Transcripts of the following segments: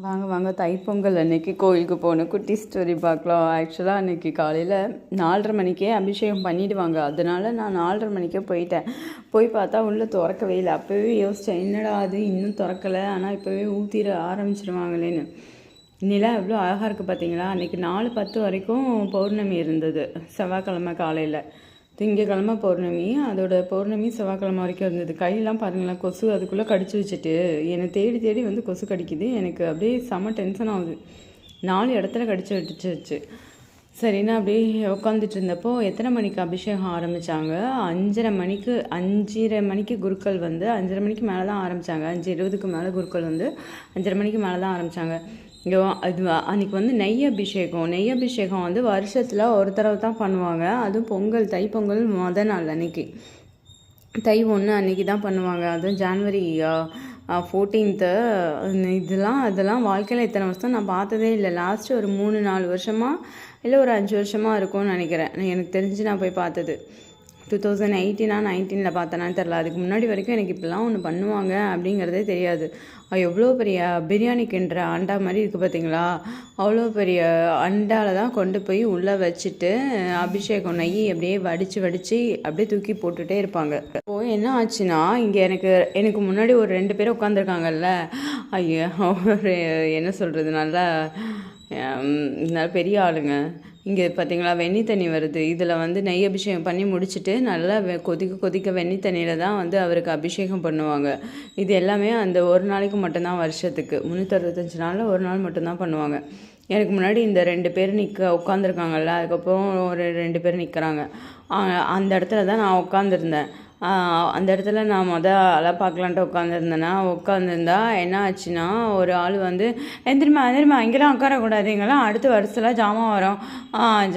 வாங்க வாங்க தைப்பொங்கல் அன்னைக்கு கோயிலுக்கு போகணும். குட்டி ஸ்டோரி பார்க்கலாம். ஆக்சுவலாக அன்றைக்கி காலையில் 4:30 மணிக்கே அபிஷேகம் பண்ணிவிடுவாங்க. அதனால் நான் 4:30 மணிக்கே போயிட்டேன். போய் பார்த்தா உள்ளே திறக்கவே இல்லை. அப்போவே யோசித்தேன், என்னடா அது இன்னும் திறக்கலை, ஆனால் இப்போவே ஊற்றிட ஆரம்பிச்சிருவாங்களேன்னு. நிலா எவ்வளோ அழகாக இருக்குது பார்த்தீங்களா. அன்றைக்கி 4:10 வரைக்கும் பௌர்ணமி இருந்தது. செவ்வாய்க்கிழமை காலையில், திங்கக்கிழமை பௌர்ணமி. அதோட பௌர்ணமி செவ்வாய்க்கிழமை வரைக்கும் இருந்தது. கையெல்லாம் பாருங்களேன், கொசு அதுக்குள்ளே கடிச்சு வச்சுட்டு என்னை தேடி தேடி வந்து கொசு கடிக்குது. எனக்கு அப்படியே செம்ம டென்ஷன் ஆகுது. 4 இடத்துல கடிச்சு விட்டுச்சு. சரின்னா அப்படியே உட்காந்துட்டு இருந்தப்போ எத்தனை மணிக்கு அபிஷேகம் ஆரம்பித்தாங்க? 5:30 மணிக்கு குருக்கள் வந்து 5:30 மணிக்கு மேலே தான் ஆரம்பித்தாங்க. 5:20க்கு மேலே குருக்கள் வந்து 5:30 மணிக்கு மேலே தான் ஆரம்பித்தாங்க. அது அன்றைக்கி வந்து நெய் அபிஷேகம் வந்து வருஷத்தில் ஒரு தடவை தான் பண்ணுவாங்க. அதுவும் பொங்கல், தைப்பொங்கல் நாள் அன்றைக்கி, தை 1 அன்றைக்கி தான் பண்ணுவாங்க. அதுவும் ஜான்வரி 14th. அதெல்லாம் வாழ்க்கையில் இத்தனை வருஷம் நான் பார்த்ததே இல்லை. லாஸ்ட்டு ஒரு 3-4 வருஷமாக இல்லை ஒரு 5 வருஷமாக இருக்கும்னு நினைக்கிறேன். எனக்கு தெரிஞ்சு நான் போய் பார்த்தது 2018 19 பார்த்தேனான்னு தெரில. அதுக்கு முன்னாடி வரைக்கும் எனக்கு இப்படிலாம் ஒன்று பண்ணுவாங்க அப்படிங்கிறதே தெரியாது. எவ்வளோ பெரிய பிரியாணி கிண்டுற அண்டா மாதிரி இருக்குது பார்த்தீங்களா. அவ்வளோ பெரிய அண்டாவில் தான் கொண்டு போய் உள்ளே வச்சுட்டு அபிஷேகம் நெய் அப்படியே வடித்து அப்படியே தூக்கி போட்டுகிட்டே இருப்பாங்க. இப்போது என்ன ஆச்சுன்னா, இங்கே எனக்கு முன்னாடி ஒரு 2 பேர் உட்காந்துருக்காங்கல்ல. ஐயோ, என்ன சொல்கிறது, நல்லா பெரிய ஆளுங்க. இங்கே பார்த்தீங்களா, வெந்நி தண்ணி வருது. இதில் வந்து நெய் அபிஷேகம் பண்ணி முடிச்சுட்டு நல்லா கொதிக்க வெந்நி தண்ணியில் தான் வந்து அவருக்கு அபிஷேகம் பண்ணுவாங்க. இது எல்லாமே அந்த ஒரு நாளைக்கு மட்டும்தான், வருஷத்துக்கு 365 நாளில் ஒரு நாள் மட்டும்தான் பண்ணுவாங்க. எனக்கு முன்னாடி இந்த 2 பேர் உட்காந்துருக்காங்கல்ல. அதுக்கப்புறம் ஒரு 2 பேர் நிற்கிறாங்க. அந்த இடத்துல தான் நான் உட்காந்துருந்தேன். அந்த இடத்துல நான் அலை பார்க்கலான்ட்டு உட்காந்துருந்தா என்ன ஆச்சுன்னா, ஒரு ஆள் வந்து எந்திரிமா இங்கெல்லாம் உட்காரக்கூடாது, இங்கெல்லாம் அடுத்த வருஷத்தில் ஜாமான் வரும்,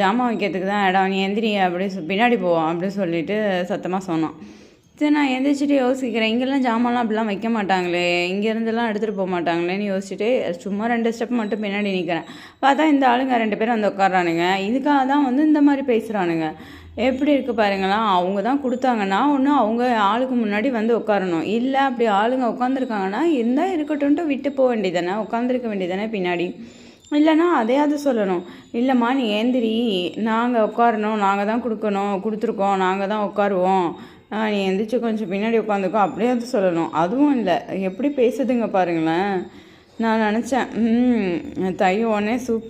ஜாமான் வைக்கிறதுக்கு தான் இடம், நீ எந்திரி அப்படி பின்னாடி போவோம் அப்படின்னு சொல்லிட்டு சத்தமாக சொன்னான். சரி, நான் எந்திரிச்சிட்டு யோசிக்கிறேன், இங்கெல்லாம் ஜாமான்லாம் அப்படிலாம் வைக்க மாட்டாங்களே, இங்கேருந்துலாம் எடுத்துகிட்டு போக மாட்டாங்களேன்னு யோசிச்சுட்டு சும்மா 2 ஸ்டெப் மட்டும் பின்னாடி நிற்கிறேன். பார்த்தா இந்த ஆளுங்க 2 பேரும் வந்து உட்காரானுங்க. இதுக்காக தான் வந்து இந்த மாதிரி பேசுகிறானுங்க. எப்படி இருக்குது பாருங்களா. அவங்க தான் கொடுத்தாங்கன்னா ஒன்று அவங்க ஆளுக்கு முன்னாடி வந்து உட்காரணும். இல்லை அப்படி ஆளுங்க உட்காந்துருக்காங்கன்னா இருந்தால் இருக்கட்டும்ன்ட்டு விட்டு போக வேண்டியதானே, உட்காந்துருக்க வேண்டியதானே பின்னாடி. இல்லைனா அதையாவது சொல்லணும், இல்லைம்மா நீ ஏந்திரி, நாங்கள் உட்காரணும், நாங்கள் தான் கொடுத்துருக்கோம், நாங்கள் தான் உட்காருவோம், நீ எந்திரிச்சு கொஞ்சம் பின்னாடி உட்காந்துக்கோ அப்படியாவது சொல்லணும். அதுவும் இல்லை, எப்படி பேசுதுங்க பாருங்களேன். நான் நினச்சேன் தை 1 சூப்பர்.